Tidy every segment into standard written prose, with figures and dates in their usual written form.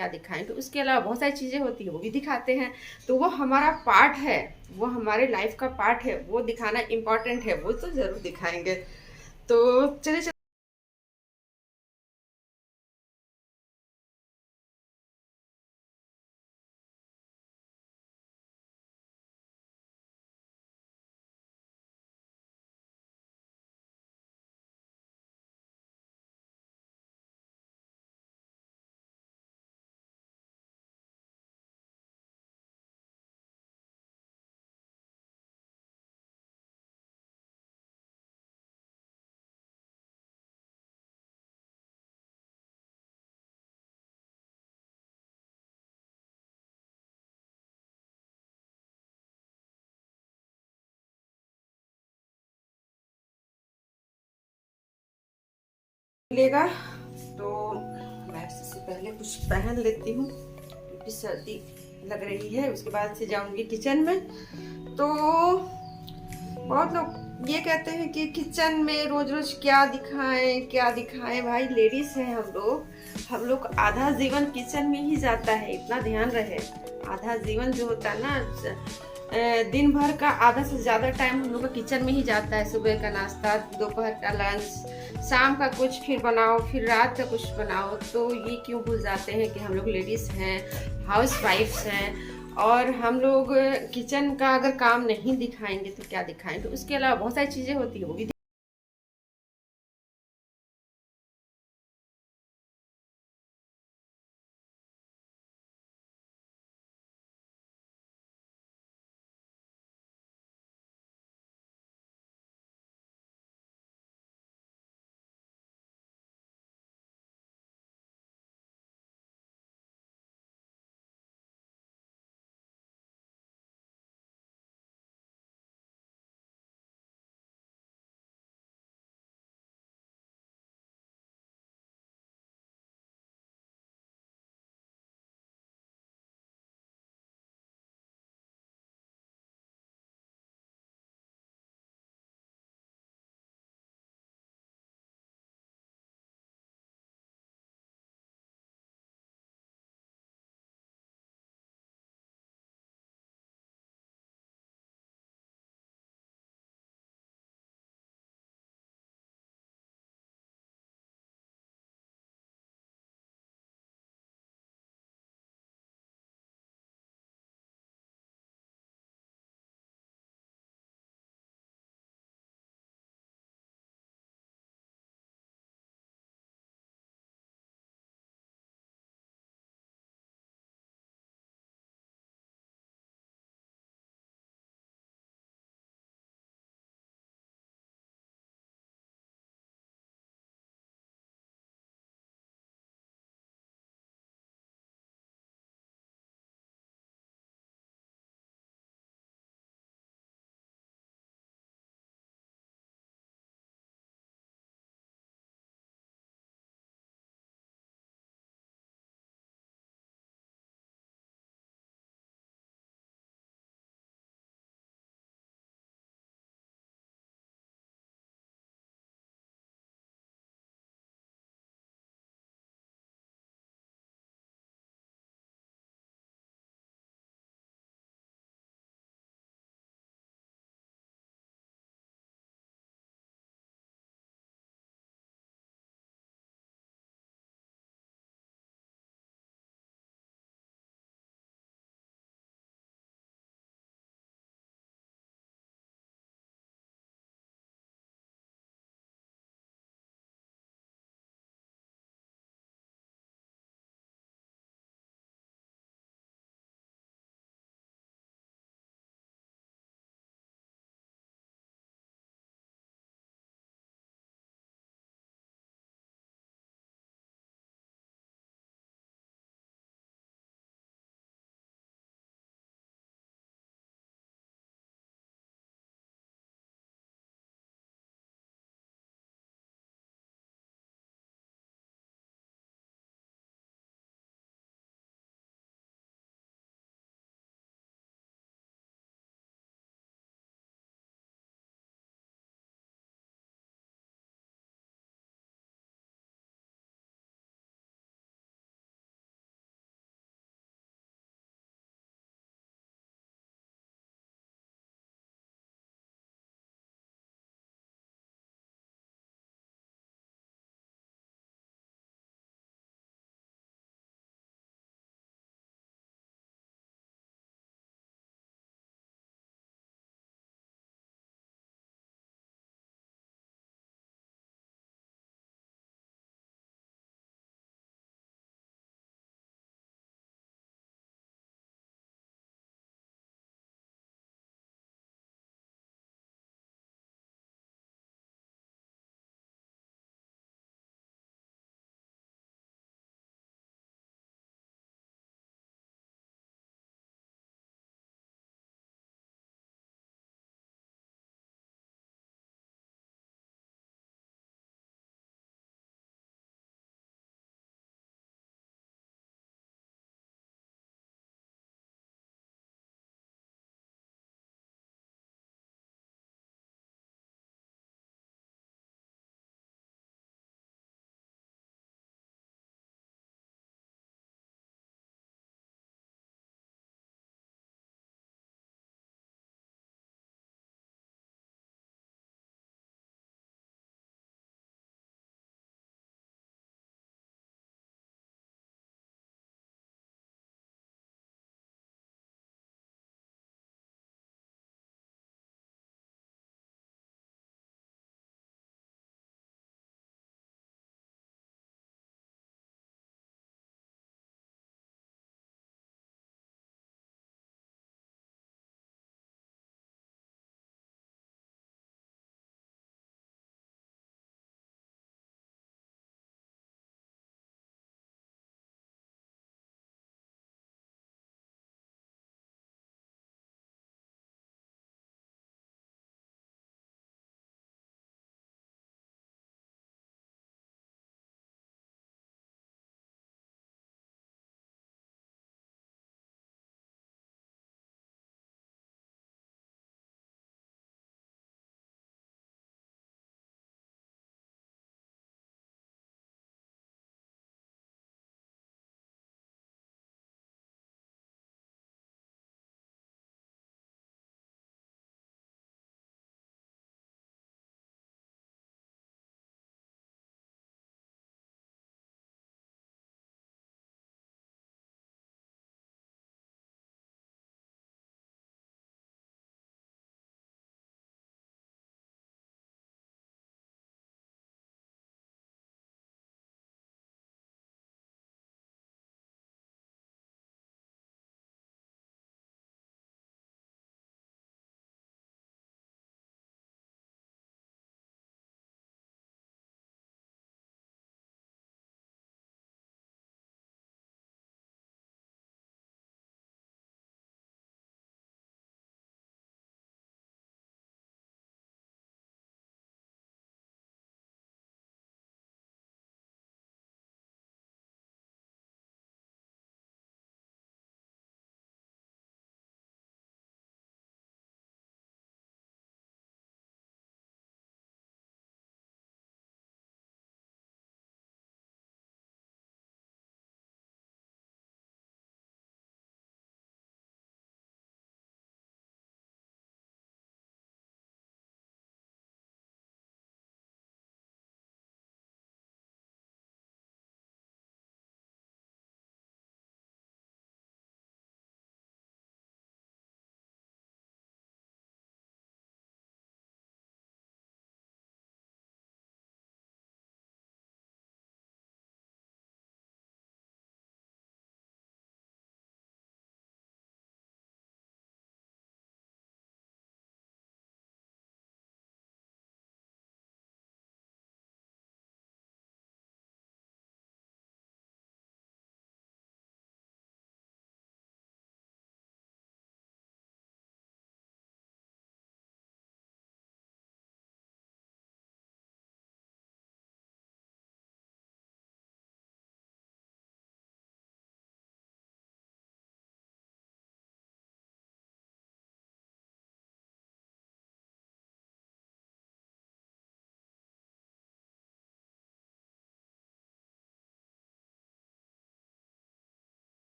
क्या दिखाएं। तो उसके अलावा बहुत सारी चीज़ें होती है वो भी दिखाते हैं। तो वो हमारा पार्ट है, वो हमारे लाइफ का पार्ट है, वो दिखाना इम्पॉर्टेंट है, वो तो ज़रूर दिखाएंगे। तो चलिए मिलेगा तो मैं सबसे पहले कुछ पहन लेती हूँ क्योंकि सर्दी लग रही है। उसके बाद से जाऊंगी किचन में। तो बहुत लोग ये कहते हैं कि किचन में रोज रोज क्या दिखाएं क्या दिखाएं। भाई लेडीज हैं हम लोग आधा जीवन किचन में ही जाता है, इतना ध्यान रहे। आधा जीवन जो होता है ना, दिन भर का आधा से ज़्यादा टाइम हम लोग का किचन में ही जाता है। सुबह का नाश्ता, दोपहर का लंच, शाम का कुछ फिर बनाओ, फिर रात का कुछ बनाओ। तो ये क्यों भूल जाते हैं कि हम लोग लेडीज़ हैं, हाउस वाइफ्स हैं, और हम लोग किचन का अगर काम नहीं दिखाएंगे तो क्या दिखाएं। तो उसके अलावा बहुत सारी चीज़ें होती है वो भी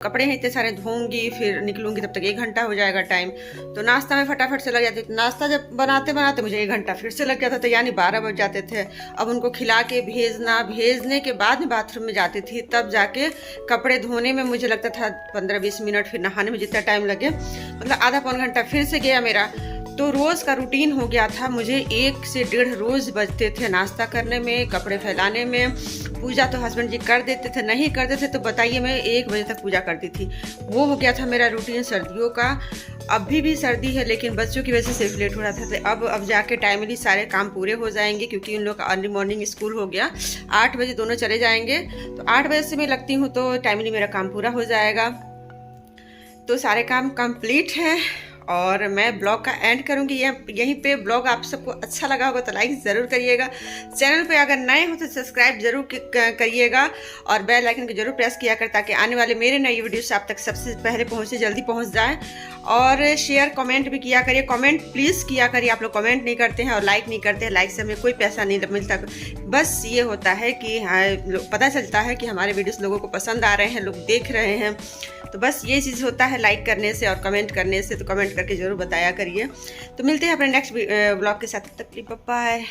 कपड़े हैं इतने सारे धोऊंगी, फिर निकलूंगी, तब तक 1 घंटा हो जाएगा टाइम। तो नाश्ता में फटाफट से लग जाती थी। नाश्ता जब बनाते बनाते मुझे 1 घंटा फिर से लग जाता था, यानी 12 बज जाते थे। अब उनको खिला के भेजने के बाद में बाथरूम में जाती थी, तब जाके कपड़े धोने में मुझे लगता था 15-20 मिनट, फिर नहाने में जितना टाइम लगे, मतलब आधा पौन घंटा फिर से गया मेरा। तो रोज़ का रूटीन हो गया था। मुझे 1 से 1.5 रोज़ बजते थे नाश्ता करने में, कपड़े फैलाने में। पूजा तो हस्बैंड जी कर देते थे, नहीं करते थे तो बताइए, मैं 1 बजे तक पूजा करती थी। वो हो गया था मेरा रूटीन सर्दियों का। अभी भी सर्दी है, लेकिन बच्चों की वजह से सिर्फ लेट हो रहा था। तो अब जाके टाइमली सारे काम पूरे हो जाएंगे, क्योंकि उन लोग का अर्ली मॉर्निंग स्कूल हो गया। 8 बजे दोनों चले जाएंगे, तो 8 बजे से मैं लगती हूँ तो टाइमली मेरा काम पूरा हो जाएगा। तो सारे काम कंप्लीट हैं और मैं ब्लॉग का एंड करूंगी यहीं पे। ब्लॉग आप सबको अच्छा लगा होगा तो लाइक ज़रूर करिएगा। चैनल पे अगर नए हो तो सब्सक्राइब जरूर करिएगा और बेल आइकन को जरूर प्रेस किया कर, ताकि आने वाले मेरे नए वीडियोस आप तक सबसे पहले पहुंचे, जल्दी पहुंच जाए। और शेयर कमेंट भी किया करिए, कमेंट प्लीज़ किया करिए। आप लोग कमेंट नहीं करते हैं और लाइक नहीं करते हैं, लाइक से हमें कोई पैसा नहीं मिलता। बस ये होता है कि पता चलता है कि हमारे वीडियोस लोगों को पसंद आ रहे हैं, लोग देख रहे हैं। तो बस ये चीज़ होता है लाइक करने से और कमेंट करने से। तो कमेंट करके ज़रूर बताया करिए। तो मिलते हैं अपने नेक्स्ट ब्लॉग के साथ, तब तक बाय।